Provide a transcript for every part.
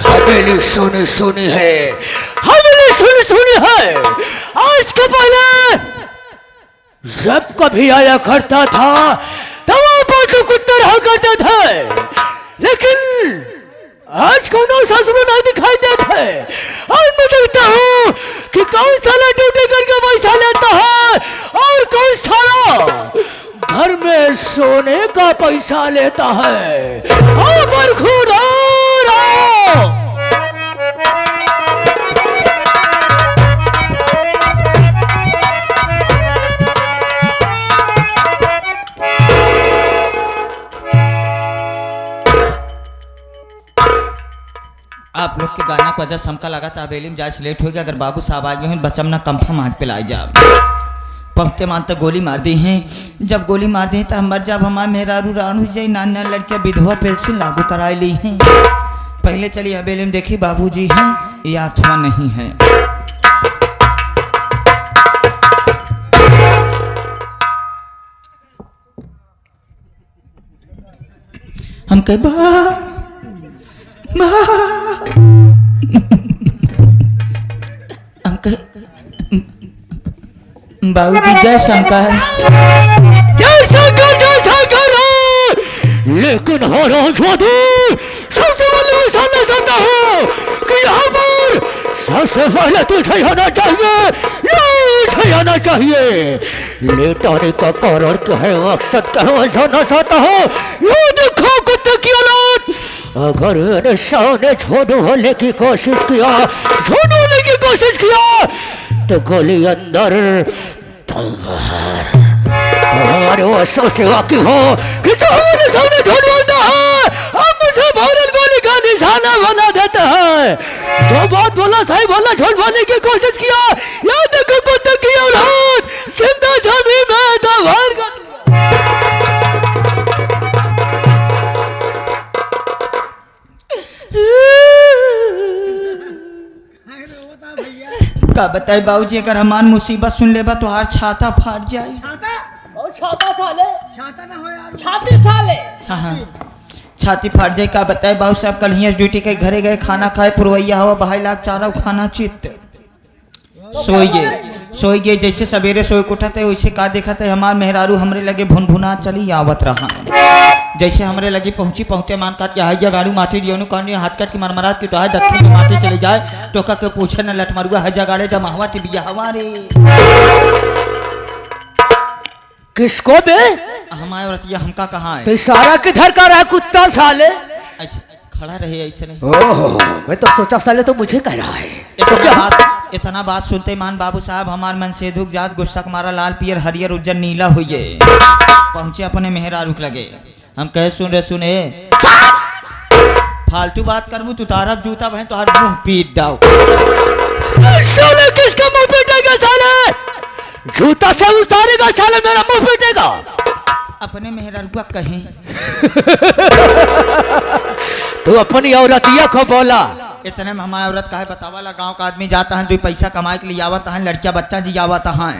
हवेली सोनी सोनी है, हवेली सोनी सोनी है। आज के पहले जब कभी आया करता था तब वहां तो कुत्ते रहा करते थे, लेकिन आज कौन ससुर नहीं दिखाई देते। आज मैं देखता हूँ कि कौन साला ड्यूटी करके पैसा लेता है और कौन साला घर में सोने का पैसा लेता है। पर खुदा आप लोग के गाना को वजह समका लगा था हवेली में जाए लेट हो गया। अगर बाबू साहब आ गए हैं बच्चा ना कंफर्म हाथ पे लाई जा पहुँचते मान तक गोली मार दी हैं। जब गोली मार दी तो हम मर जब हमारे मेहरारू रान हो जाए नाना लड़कियाँ विधवा पेंशन लागू कराई ली हैं। पहले चलिए हवेली में देखी बाबूजी हैं या अथवा नहीं है। हम कह बाबूजी जय शंकर। जय शंकर जय शंकर। लेकिन हो रहा सबसे पहले मैं सामने चाहता हूँ कि यहाँ पर सबसे पहले तुझे आना चाहिए, तुझे आना चाहिए। लेटाने का कारण क्या है, मकसद क्या है, जाना चाहता हूँ। ये देखो कुत्ते की औलाद, अगर मैंने सामने छोड़ होने की कोशिश किया, छोड़ होने की कोशिश किया तो गोली अंदर तुम बाहर। हमारे वो सबसे वाकिफ हो कि हमारे सामने झूठ बोलता है, हम मुझे भारत गोली का निशाना बना देता है। जो बात बोला सही बोला, झूठ बोलने की कोशिश किया। याद देखो कुत्ते की औलाद, जिंदा छवि में दबार कर का बताए बाबूजी, अगर हमार मुसीबत सुन लेबा तो हर छाता फाट जाए। छाता साले, छाता ना हो यार, छाती साले। हाँ छाती फाट जाए। का बताए बाबू साहब, कल ही ड्यूटी के घरे गए, खाना खाए, पुरवैया हवा 2.5 लाख चारा खाना चित्त सोई गए। जैसे सवेरे सोए उठा थे वैसे का देखा थे हमार मेहरारू हमरे लगे भुन भुना चली आवत रहा। जैसे हमरे लगी पहुंचे मान काट के हाइजा गाड़ी माटी दियोनु कहनी हाथ काट के मरमरात की तो है दक्षिण में माटी चले जाए टोका के पूछे न लट मरुआ हाइजा गाड़े जमावा टिबिया हमारे किसको बे हमारे औरतिया हमका कहाँ है तो सारा किधर का रहा कुत्ता साले खड़ा रहे ऐसे नहीं। ओह मैं तो सोचा साले तो मुझे कह रहा है। इतना बात सुनते मान बाबू साहब हमार मन से दुख जात गुस्सा मारा लाल पियर हरियर उज्जर नीला हुए पहुंचे अपने मेहरा रुक लगे। हम कहे सुने फालतू बात करबू तू तारा जूता बहन तो हर मुंह पीट दाओ। साले किसका मुंह पीटेगा साले, जूता से उतारेगा साले मेरा मुंह पीटेगा। अपने मेहरा कहीं तू अपनी औरतिया को बोला। इतने में हमारे औरत का है बतावाला गांव का आदमी जाता है 2 पैसा कमाए के लिए आवत है लड़किया बच्चा जी आवत है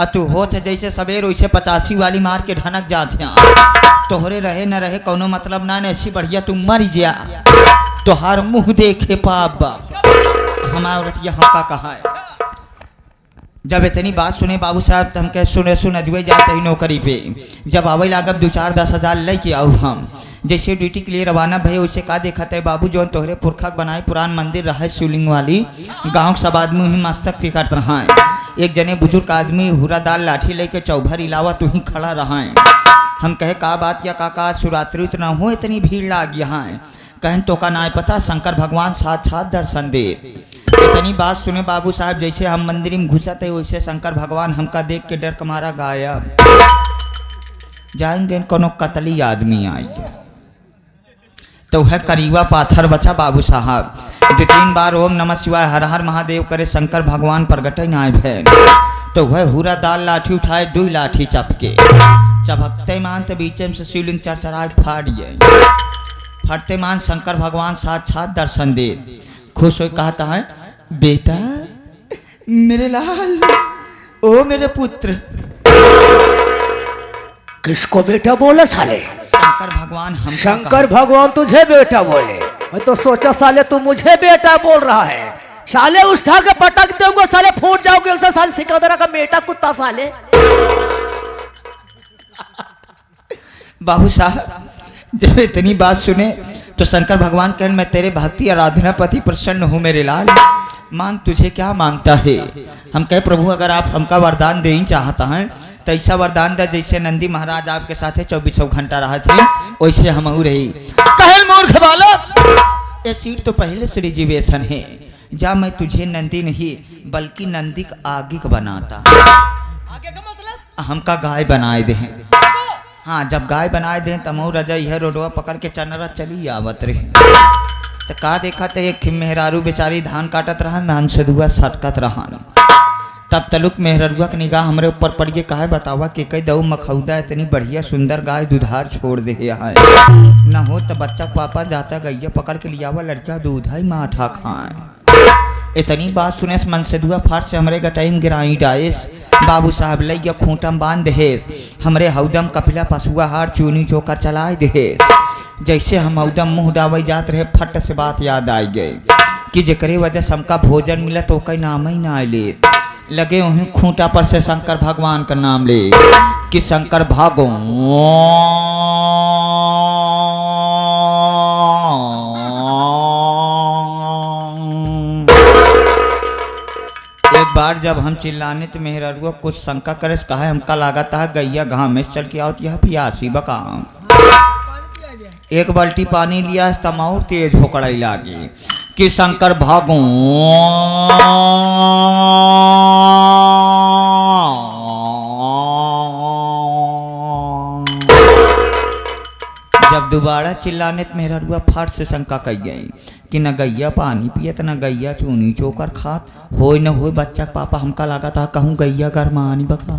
और तू होत है जैसे सवेर वैसे 85 वाली मार के ढनक जात है तोहरे रहे न रहे कोनो मतलब ना ऐसी बढ़िया तू मर जा तोहार मुंह देखे पाप हमारे औरत यहाँ का कहा है। जब इतनी बात सुने बाबू साहब तो हम कह सुने अजुए जाते ही नौकरी पे जब आवे लागब 2-4-10 हज़ार लेके आओ हम जैसे ड्यूटी के लिए रवाना भये उसे का देखा है बाबू जो तोहरे पुरखक बनाए पुरान मंदिर रहा है शिवलिंग वाली गांव सब आदमी ही मस्तक टिकट रहा है। एक जने बुजुर्ग आदमी हुरादार लाठी लेके चौभर इलावा तू ही खड़ा रहा है। हम कहे का बात या काका शिवरात्रि इतना हो इतनी भीड़ लाग यहाँ है कहन तो का ना पता शंकर भगवान साक्षात दर्शन दे। इतनी बात सुने बाबू साहब जैसे हम मंदिर में घुसत है वैसे शंकर भगवान हमका देख के डर के मारा गायब जाएंगे कोनो कतली आदमी आई तो है करीवा पाथर बचा बाबू साहब 2-3 बार ओम नमः शिवाय हर हर महादेव करे शंकर भगवान प्रगटे नाय भैन तो वह हुरा दाल लाठी उठाए 2 लाठी चपके चपकते मान तो बीचे में से शिवलिंग चरचराए फाड़िए फटते मान शंकर भगवान साक्षात दर्शन दे खुश हो कहता है बेटा मेरे लाल ओ मेरे पुत्र किसको बेटा बोला साले? शंकर भगवान हम शंकर भगवान तुझे बेटा बोले? मैं तो सोचा साले तू मुझे बेटा बोल रहा है। साले उठा के पटक दूंगा साले, फूट जाओगे उससे साले, सिकंदरा का बेटा कुत्ता साले। बाबू साहब जब इतनी बात सुने तो शंकर भगवान कहन मैं तेरे भक्ति आराधना पति प्रसन्न हूँ मेरे लाल, मांग तुझे क्या मांगता है। हम कहे प्रभु अगर आप हमका वरदान दे ही चाहता है तो ऐसा वरदान दे जैसे नंदी महाराज आपके साथ 24 घंटा रहा थे वैसे हम रही। कहल मूर्ख बालक, ये सीट तो पहले से रिजर्वेशन है, जा मैं तुझे नंदी नहीं बल्कि नंदी का आगे का बनाता। आगे का मतलब? हमका गाय बनाए दे। हाँ जब गाय बनाए दें तमऊ रजा यह रोडवा पकड़ के चनरा चली आवत रहे तो का देखा तो एक मेहरारू बेचारी धान काटत रहा, मैं सदुआ सटकत रहा। तब तलुक मेहरारुआ की निगाह हमारे ऊपर पड़ गई, काहे बतावा कि कई दऊ मखौदा इतनी बढ़िया सुंदर गाय दुधार छोड़ दे है न हो तो बच्चा पापा जाता गैया पकड़ के लियावा लड़का दूधा ही माठा खाए। इतनी बात सुने मन से दुआ फाट से हमरे का टाइम गिराई डाइस। बाबू साहब लैया खूंटम बांध दहेस, हमरे हौदम कपिला पशुआ हार चूनी चोकर चलाए दहेस। जैसे हम हौदम मुँह डावे जात रहे फट से बात याद आई गई कि जकरे वजह से हमका भोजन मिला तो कई नाम ही ना ले लगे वहीं खूंटा पर से शंकर भगवान का नाम ले कि शंकर भगवान। एक बार जब हम चिल्लाने तो मेहरारुआ कुछ शंका करे कहा हमका लागत है गैया गाँव में चल के आओ यह पियासी बका। एक बाल्टी पानी लिया तमाउर तेज होकड़ाई लागी कि शंकर भगवान। जब दोबारा चिल्लाने तो मेहरारुआ फट से शंका कही गई कि न गैया पानी पियत न गैया चूनी चोकर खात हो न हो बच्चा पापा हमका लगा था कहूँ गैया गरमानी बका।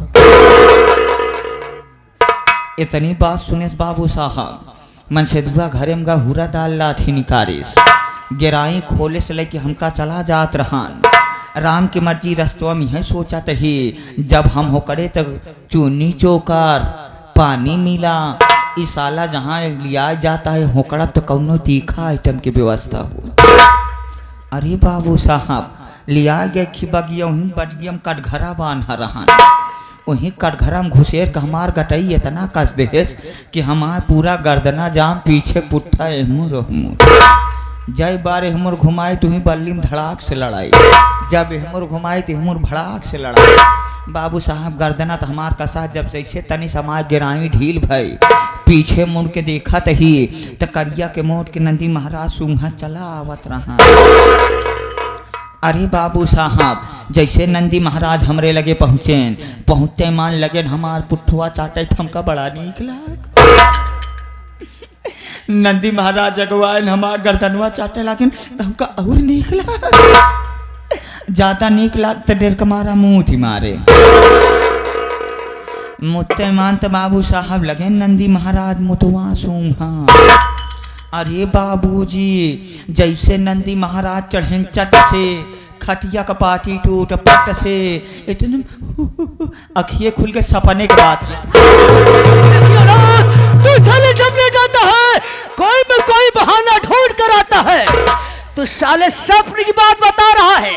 इतनी बात सुने बाबू साहब मन से दुआ घरे में हुरा दाल लाठी निकारिस गिराई खोले से लेके हमका चला जात रहान। राम की मर्जी रस्तवा में है सोचा ही जब हम हो करे तब चूनी चोकर पानी मिला इस साला जहाँ लिया जाता है होकड़ा तो कौनो तीखा आइटम की व्यवस्था हो। अरे बाबू साहब लिया गया खिबगिया वहीं बटगियम कटघरा बांध रहा वहीं कटघरा में घुसेर के हमार गटई इतना कस देस कि हमार पूरा गर्दना जाम पीछे पुट्ठा एहमुर जय बार एहमुर घुमाए तुम्हें बल्ली में धड़ाक से लड़ाई, जब एहमुर घुमाए तो एहमुर भड़ाक से लड़ाई। बाबू साहब गर्दना तो हमार कसा जब जैसे तनी समाज गिरावी ढील भई पीछे मुड़ के देखा तही तो करिया के मोट के नंदी महाराज सूंघा चला आवत रहा। अरे बाबू साहब जैसे नंदी महाराज हमरे लगे पहुँचते मान लगे हमार पुठुआ चाटे हमका बड़ा नीक लाग। नंदी महाराज जगवान हमार गर्दनवा चाटे लागिन हमका और नीक लाग। ज्यादा नीक लाग तो डेर कमारा मुँह थी मारे मुत्ते मान तो बाबू साहब लगे नंदी महाराज मुतवा सूंघा। अरे बाबूजी जैसे नंदी महाराज चढ़े चट से खटिया का पाटी टूट पट से इतने अखिए खुल के सपने के बाद तू साले जब ले जाता है कोई में कोई बहाना ढूंढ कर आता है। तू साले सपने की बात बता रहा है।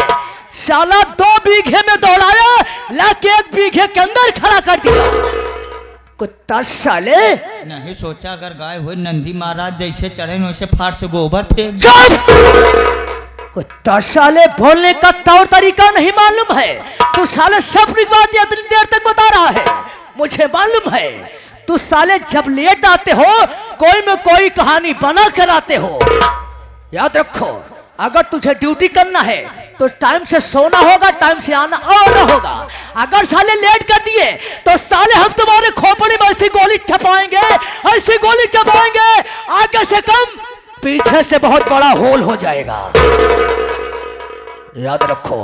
साला 2 बीघे में दौड़ाया लाके 1 बीघे के अंदर खड़ा कर दिया। कुत्ता साले नहीं सोचा अगर गाय हुई नंदी महाराज जैसे चढ़े वैसे फाट से गोबर फेंक। कुत्ता साले बोलने का तौर तरीका नहीं मालूम है। तू साले सपने की बात इतनी देर तक बता रहा है मुझे मालूम है। तू साले जब लेट आते हो कोई में कोई कहानी बना कर आते हो। याद रखो अगर तुझे ड्यूटी करना है तो टाइम से सोना होगा टाइम से आना और होगा। अगर साले लेट कर दिए तो साले हम तुम्हारे खोपड़ी में ऐसी गोली छपाएंगे ऐसी गोली छपाएंगे आगे से कम पीछे से बहुत बड़ा होल हो जाएगा। याद रखो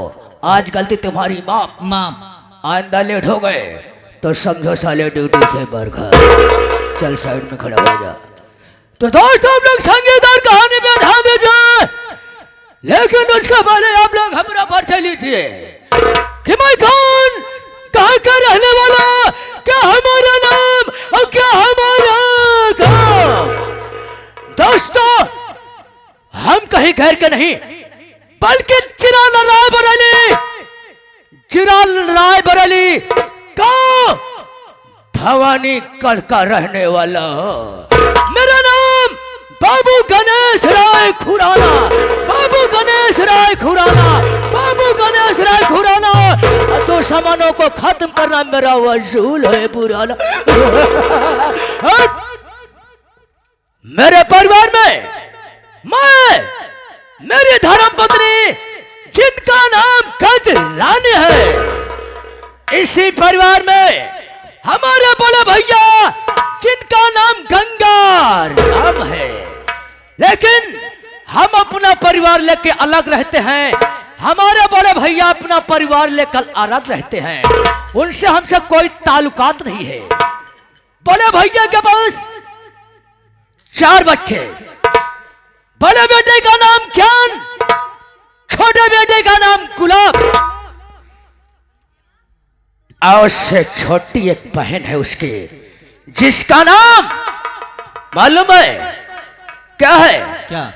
आज गलती तुम्हारी माफ आइंदा लेट हो गए तो समझो साले ड्यूटी से बरखा। चल साइड में खड़ा हो जा। तो दोस्तों आप लोग संगीत और कहानी में ध्यान दीजिए लेकिन उसके पहले आप लोग हमारा परिचय लीजिए कि मैं कौन कहाँ का रहने वाला क्या हमारा नाम और क्या हमारा काम। दोस्तों, हम कहीं घर के नहीं बल्कि चिराल रायबरेली का भवानी गढ़ का रहने वाला हूं। मेरा नाम बाबू गणेश राय खुराना, बाबू गणेश राय खुराना, बाबू गणेश राय खुराना। दुश्मनों को खत्म करना मेरा वसूल है पुराना। मेरे परिवार में मैं, मेरी धर्मपत्नी जिनका नाम गजरानी है, इसी परिवार में हमारे बड़े भैया जिनका नाम गंगाराम है। लेकिन हम अपना परिवार लेके अलग रहते हैं, हमारे बड़े भैया अपना परिवार लेकर अलग रहते हैं, उनसे हमसे कोई ताल्लुकात नहीं है। बड़े भैया के पास 4 बच्चे, बड़े बेटे का नाम ज्ञान, छोटे बेटे का नाम गुलाब, और उससे छोटी एक बहन है उसकी, जिसका नाम मालूम है क्या है? क्या?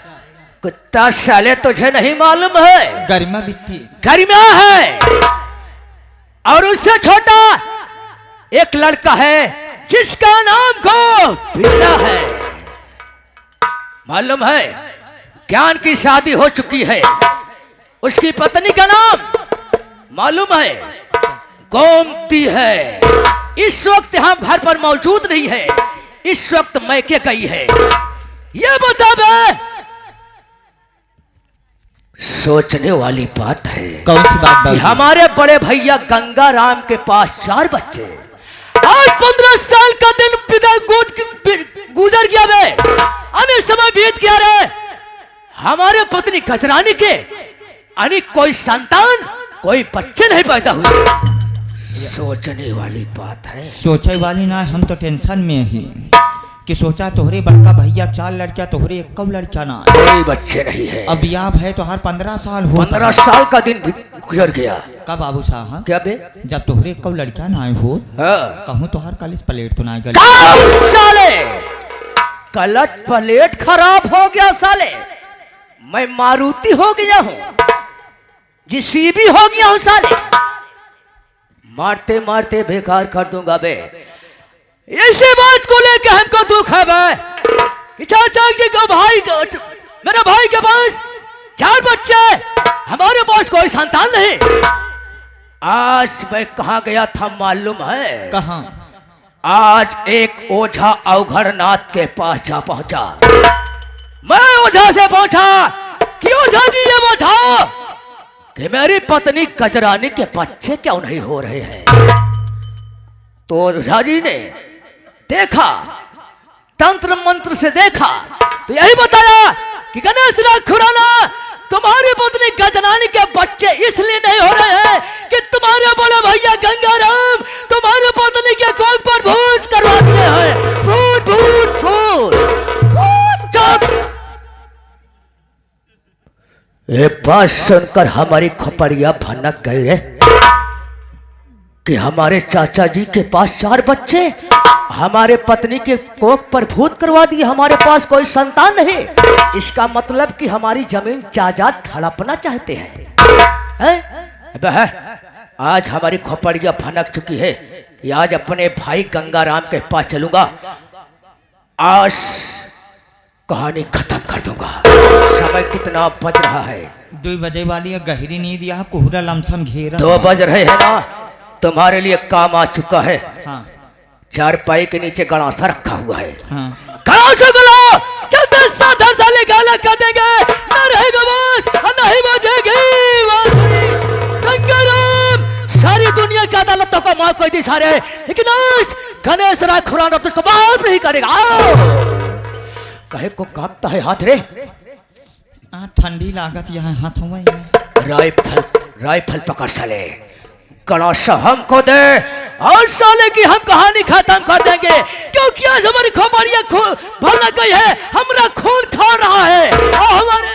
कुत्ता साले तुझे नहीं मालूम है? गरिमा बिट्टी। गरिमा है। और उससे छोटा एक लड़का है जिसका नाम गोविंदा है। मालूम है? ज्ञान की शादी हो चुकी है, उसकी पत्नी का नाम मालूम है? गोमती है। इस वक्त हम घर पर मौजूद नहीं है, इस वक्त मैके गई है। ये बता बे, सोचने वाली बात है। कौन सी बात कि हमारे बड़े भैया गंगाराम के पास 4 बच्चे, आज 15 साल का दिन पिता गुजर गया बे, अने समय बीत गया रे। हमारे पत्नी गजरानी के अने कोई संतान, कोई बच्चे नहीं पैदा हुए। सोचने वाली बात है। सोचे वाली ना, हम तो टेंशन में ही कि सोचा तोहरे बड़का भैया 4 लड़कियां, तोहरे एक कब लड़का ना, कोई बच्चे नहीं है। अब याब है तो हर 15 साल हो। 15 साल का दिन गुजर गया। कब बाबू साहब? क्या बे? जब तोहरे कब लड़का ना हो, हाँ। कहूँ तो हर कॉलेज प्लेट तो ना गया साले, कलच प्लेट खराब हो गया साले। मैं मारुति हो गया हूँ, जीसीबी हो गया हूँ साले। मारते मारते बेकार कर दूंगा बे। इसी बात को लेकर हमको दुख है बे। चाचा जी का भाई, मेरे भाई के पास 4 बच्चे, हमारे पास कोई संतान नहीं। आज मैं कहाँ गया था मालूम है? कहाँ? आज एक ओझा अवघड़नाथ के पास जा पहुंचा। मैं ओझा से पूछा कि ओझा जी ये बताओ कि मेरी पत्नी गजरानी के बच्चे क्यों नहीं हो रहे हैं? तो ओझा जी ने देखा, तंत्र मंत्र से देखा, तो यही बताया कि गणेश राय खुराना, तुम्हारी पत्नी गजरानी के बच्चे इसलिए नहीं हो रहे हैं कि तुम्हारे बड़े भैया गंगाराम तुम्हारी पत्नी के कोख पर भूत करवा दिए हैं। भूत भूत भूत। ये बात सुनकर हमारी खोपड़िया भनक गई रे कि हमारे चाचा जी के पास 4 बच्चे, हमारे पत्नी के कोख पर भूत करवा दिए, हमारे पास कोई संतान नहीं। इसका मतलब कि हमारी जमीन जायदाद हड़पना चाहते हैं। आज हमारी खोपड़िया भनक चुकी है कि आज अपने भाई गंगाराम के पास चलूंगा, आज कहानी खत्म कर दूंगा। समय कितना बज रहा है? 2 बजे वाली है, गहरी नींद, यहाँ कोहरा लमसम घेरा। 2 बज रहे हैं ना, तुम्हारे लिए काम आ चुका है। हाँ। 4 पाई के नीचे गड़ासा रखा हुआ है। हाँ। गड़ासा गलो, चलते साधर साले गाला कर देंगे, ना रहेगा बस, नहीं बजेगी बांसुरी। गंगाराम सारी दुनिया की अदालतों को माफ कर दी सारे, लेकिन आज गणेश राय खुराना तुझको माफ नहीं करेगा। कहे को कांपता है हाथ रे? ठंडी लागत यहाँ हाथों में। राइफल पकड़ साले, गड़ासा हमको दे और साले की हम कहानी खत्म कर देंगे, क्योंकि आज हमारी खोपड़िया भर गई है, हमारा खून खा रहा है। और हमारे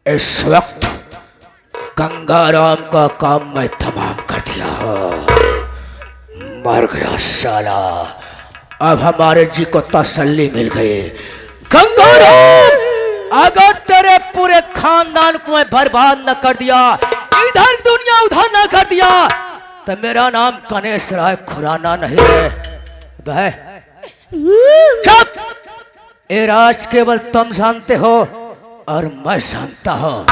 इस वक्त गंगाराम का काम मैं तमाम कर दिया। मर गया साला। अब हमारे जी को तसल्ली मिल गई। गंगाराम, अगर तेरे पूरे खानदान को मैं बर्बाद न कर दिया, इधर दुनिया उधर न कर दिया, तो मेरा नाम गणेश राय खुराना नहीं है। भाई चुप! ये राज केवल तुम जानते हो और मैं जानता हूँ।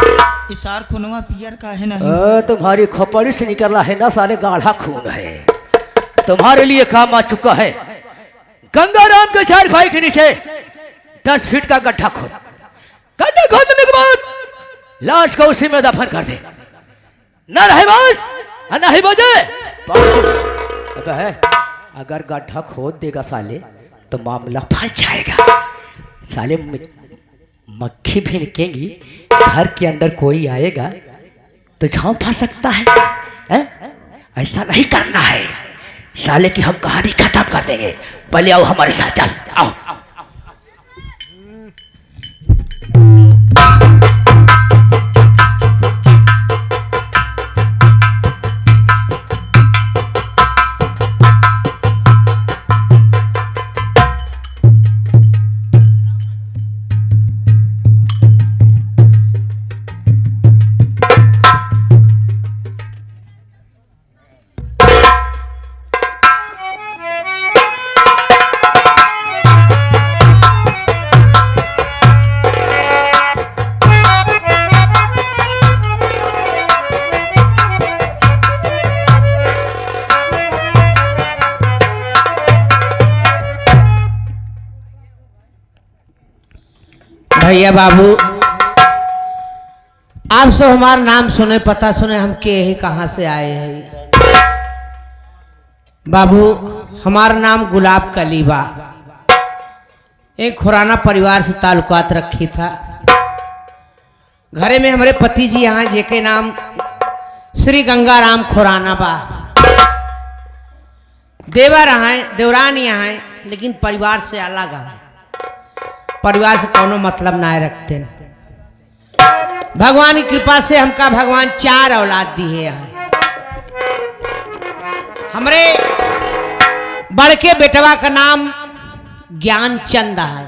इसार खुनवा पियर का है नहीं। तुम्हारी खोपड़ी से निकला है ना साले, गाढ़ा खून है। तुम्हारे लिए काम आ चुका है। गंगाराम के 4 भाई के नीचे 10 फीट का गड्ढा खोद। गड्ढा खोदने के बाद लाश को उसी में दफन कर दे। न रहे बस न ही बजे। अगर गड्ढा खोद देगा साले तो मामला फंस जाएगा। साले मक्खी भिनकेंगी, घर के अंदर कोई आएगा तो झांव फंस सकता है? ऐसा नहीं करना है साले की, हम कहानी खत्म कर देंगे। पहले आओ हमारे साथ, चल आओ। भैया बाबू, आप सब हमारा नाम सुने, पता सुने हम के ही कहाँ से आए हैं। बाबू, हमारा नाम गुलाब कलीबा, एक खुराना परिवार से ताल्लुकात रखी था। घरे में हमारे पति जी यहाँ जेके नाम श्री गंगाराम खुराना बा। देवर हैं, देवरान यहाँ हैं, लेकिन परिवार से अलग है। परिवार से कोनो मतलब ना रखते। भगवान की कृपा से हमका भगवान 4 औलाद दिए हैं। हमरे बड़के बेटवा का नाम ज्ञानचंद है,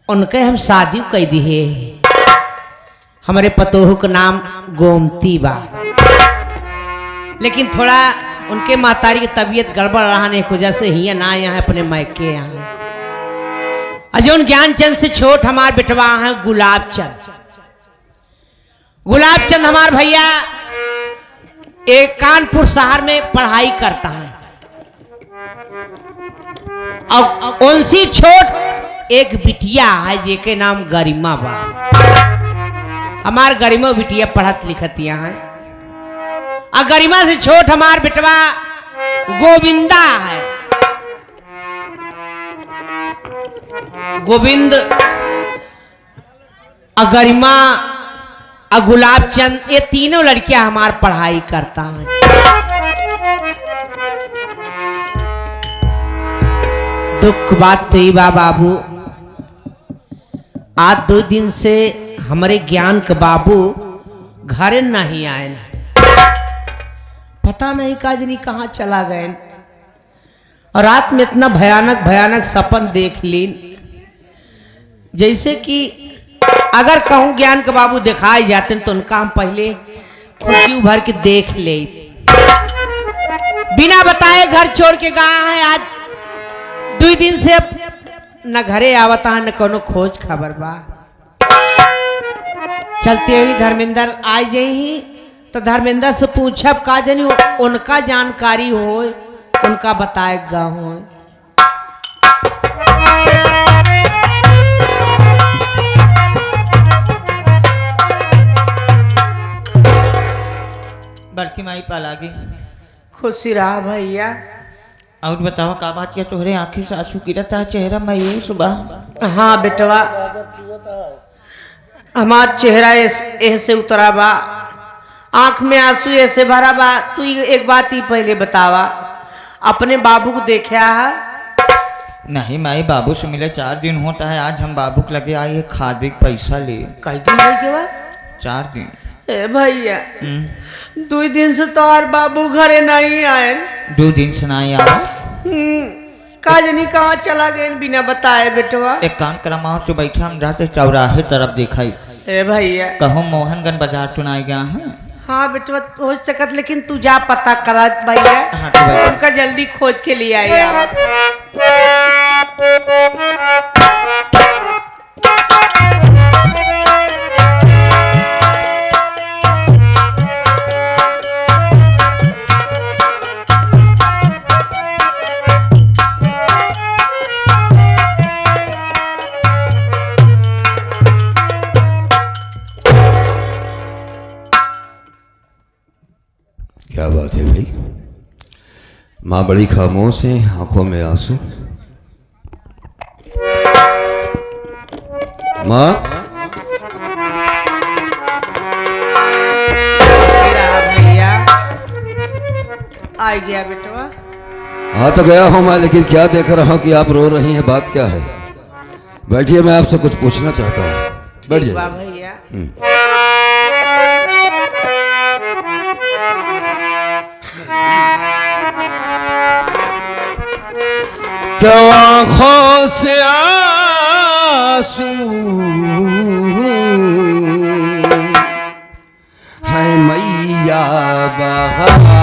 उनके हम शादी कर दिए। हमारे पतोहू का नाम गोमती बा, लेकिन थोड़ा उनके मातारी की तबीयत गड़बड़ रहने की वजह से ही ना यहाँ अपने मैके यहाँ। अजून ज्ञानचंद से छोट हमार बेटवा है गुलाबचंद। गुलाबचंद हमार भैया एक कानपुर शहर में पढ़ाई करता है। और उनसी छोट एक बिटिया है जेके नाम गरिमा बा। हमार गरिमा बिटिया पढ़त लिखत यहाँ है। और गरिमा से छोट हमार बेटवा गोविंदा है। गोविंद, गरिमा और गुलाबचंद, ये तीनों लड़कियां हमार पढ़ाई करता हैं। दुख बात तो ही बा बाबू, आज 2 दिन से हमारे ज्ञान के बाबू घर नहीं आए। पता नहीं काजनी कहाँ चला गए। और रात में इतना भयानक भयानक सपन देख लीन, जैसे कि अगर कहूँ ज्ञान के बाबू दिखाए जाते तो उनका हम पहले खुशी उभर के देख ले। बिना बताए घर छोड़ के गया है। आज 2 दिन से न घरे आवता है न कोनो खोज खबर बा। चलते ही धर्मेंद्र आ जाही तो धर्मेंद्र से पूछब का जानी उनका जानकारी हो, उनका बताएगा हो। बड़की माई पालागी। खुशी रहा भैया। और बताओ का बात किया, तोहरे आंखी से आंसू गिरता है, चेहरा मायूस बा। हाँ बेटवा, हमार चेहरा ऐसे उतरा बा, आंख में आंसू ऐसे भरा बा। तू एक बात ही पहले बतावा, अपने बाबू को देखा है? नहीं माई बाबू से मिले 4 दिन होता है। आज हम बाबू के लगे आए खादे के पैसा ले। कई दिन भाई के बाद 4 दिन। ए भैया 2 दिन से तो और बाबू घरे नहीं आए। 2 दिन से नहीं आया। का जनी कहाँ चला गए बिना बताए बेटवा। एक काम करा माँ तो बैठे हम जाते चौराहे तरफ दिखाई। ए भैया कहो मोहनगंज बाजार तो नहीं गया है। हाँ बेटवा हो सकत लेकिन तू जा पता करा भैया। हाँ तो बैठो। उनका जल्दी खोज के लिए आए आप। क्या बात है भाई, माँ बड़ी खामोश है, आंखों में आंसू। माँ भैया आ गया बेटवा। हाँ तो गया हूँ मैं, लेकिन क्या देख रहा हूँ कि आप रो रही हैं, बात क्या है? बैठिए, मैं आपसे कुछ पूछना चाहता हूँ। बैठ जाइए भैया। क्या आँखों से आंसू है मैया बहाती,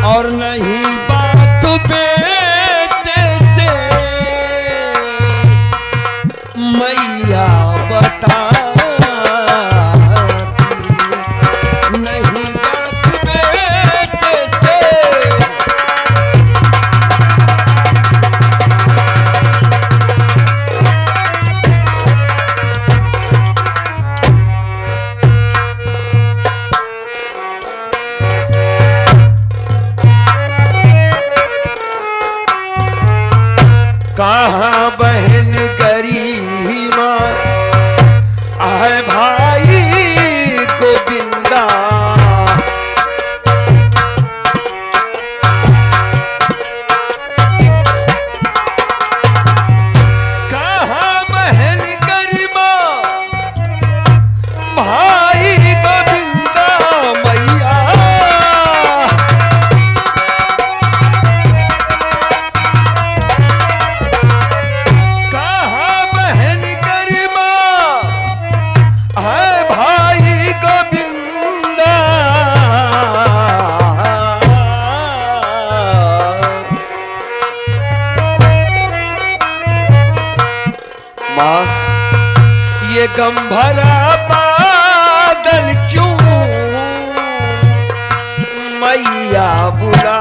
और नहीं बात बेटे से मैया बताती, नहीं बात बेटे से। कहाँ बहन करीमा है भाई गोविंदा, कहाँ बहन करीमा भाई गोविंदा मैया, ये गम भरा बादल क्यों मैया बुला।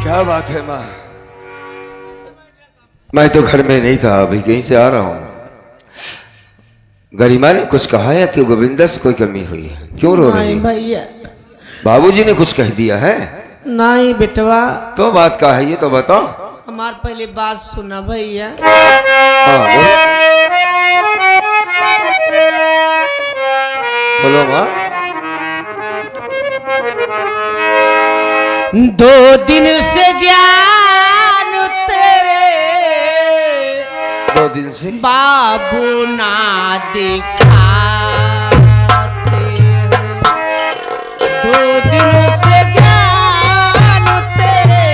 क्या बात है माँ, मैं तो घर में नहीं था, अभी कहीं से आ रहा हूँ। गरिमा ने कुछ कहा है कि गोविंदा से कोई कमी हुई है? क्यों रो रही है? भैया बाबूजी ने कुछ कह दिया है? नहीं बेटवा। तो बात क्या है ये तो बताओ। हमार पहले बात सुना भैया। हाँ बोलो माँ। 2 दिन से ज्ञान तेरे 2 दिन से बाबू ना दिखाते, 2 दिन से ज्ञान तेरे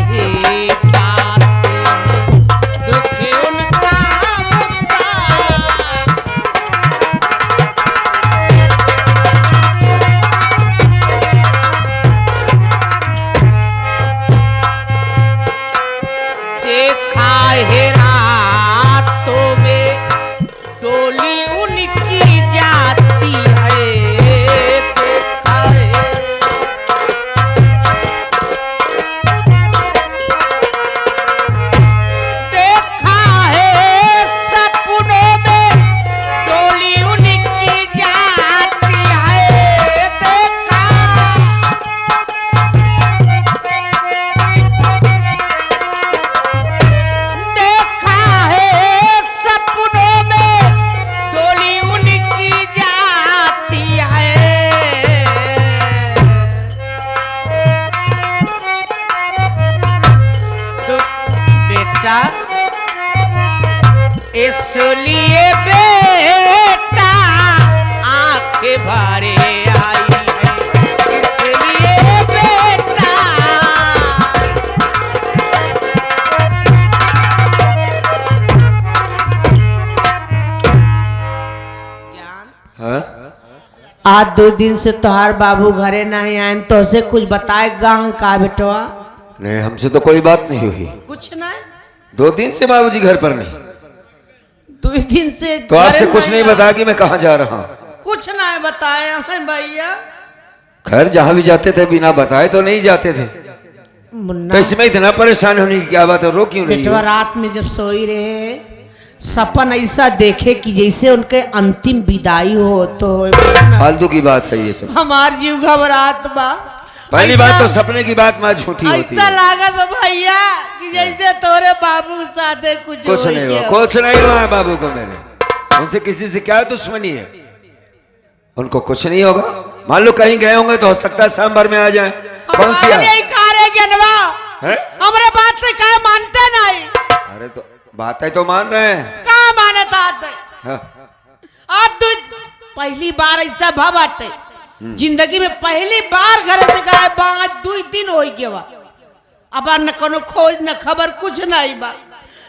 नहीं पाते, दुख उनका मुक्ता। देखा है रातों में डोली उनकी जाती है, देखा है। देखा है सपनों में डोली उनकी जाती है, देखा। देखा है सपनों में डोली उनकी जाती है। तो बेटा इसलिए बेटा आंखें भरे आई है, इसलिए बेटा। हाँ? आज 2 दिन से तोहार बाबू घरे नहीं आए तो से कुछ बताए गांव का बेटवा? नहीं, हमसे तो कोई बात नहीं हुई। कुछ नहीं। 2 दिन से बाबूजी घर पर नहीं, 2 दिन से तो आपसे घरे कुछ नहीं आए। बताया कि मैं कहाँ जा रहा हूँ। कुछ नहीं बताया है भैया। खैर जहाँ भी जाते थे बिना बताए तो नहीं जाते थे, मुन्ना तो इसमें इतना परेशान होने की क्या बात है? रो क्यों रही बेटवा हो? रात में जब सोई रहे सपन ऐसा देखे कि जैसे उनके अंतिम विदाई हो तो फालतू की बात है ये सब। हमार जीव घबरात बा। पहली ऐसा- बात तो सपने की बात माँ झूठी होती ऐसा है। लागत बा भैया कि जैसे तोरे बाबू के साथे कुछ कुछ होई नहीं हुआ, के। कुछ नहीं हुआ है बाबू को मेरे। उनसे किसी से क्या दुश्मनी है? उनको कुछ नहीं होगा। मान लो कहीं गए होंगे तो हो सकता है शाम भर में आ जाए। कौन सी हमारे यही कार्य ज्ञानवा है? हमरे बात से क्या मानते नहीं? अरे तो बात है तो मान रहे हैं। का मानता आते? हाँ। आज तो पहली बार ऐसा भा बाटे जिंदगी में पहली बार घर से गए बा। आज 2 दिन हो गया अब न कोनो खोज न खबर कुछ नहीं बा।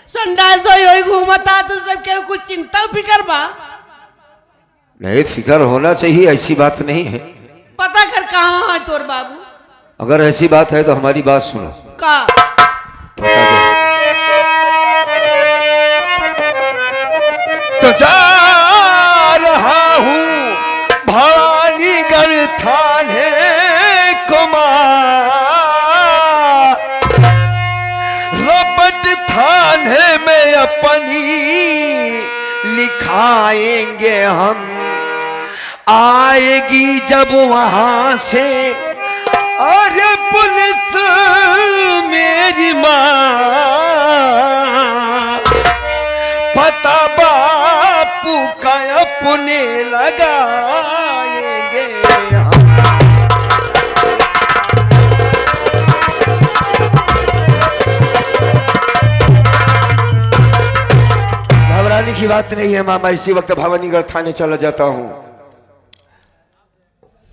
संडा से घूमता तो सबके कुछ चिंता फिकर बा। नहीं, फिक्र होना चाहिए, ऐसी बात नहीं है। पता कर कहाँ है तोर बाबू? अगर ऐसी बात है तो हमारी बात सुनो। का बता दो। तो जा रहा हूँ भवानीगढ़ थाने कुमार, रपट थाने में अपनी लिखाएंगे हम। आएगी जब वहां से अरे पुलिस मेरी माँ, पता बापू का अपने लगाएंगे हम। घबराने की बात नहीं है मामा, इसी वक्त भवानीगढ़ थाने चला जाता हूँ,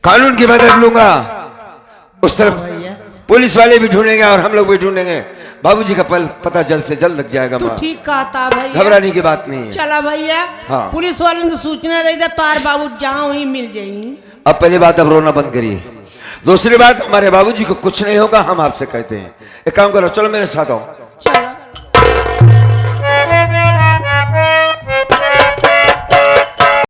कानून की मदद लूंगा। उस तरफ पुलिस वाले भी ढूंढेंगे और हम लोग भी ढूंढेंगे। बाबूजी का पता जल्द से जल्द लग जाएगा तू माँ, ठीक कहता भैया। घबराने की बात नहीं है। चला भैया। हाँ। पुलिस वाले को सूचना दे दे तार बाबू जहाँ वहीं मिल जाएंगे। अब पहली बात, अब रोना बंद करिए। दूसरी बात, हमारे बाबूजी को कुछ नहीं होगा, हम आपसे कहते हैं। एक काम करो, चलो मेरे साथ आओ। चला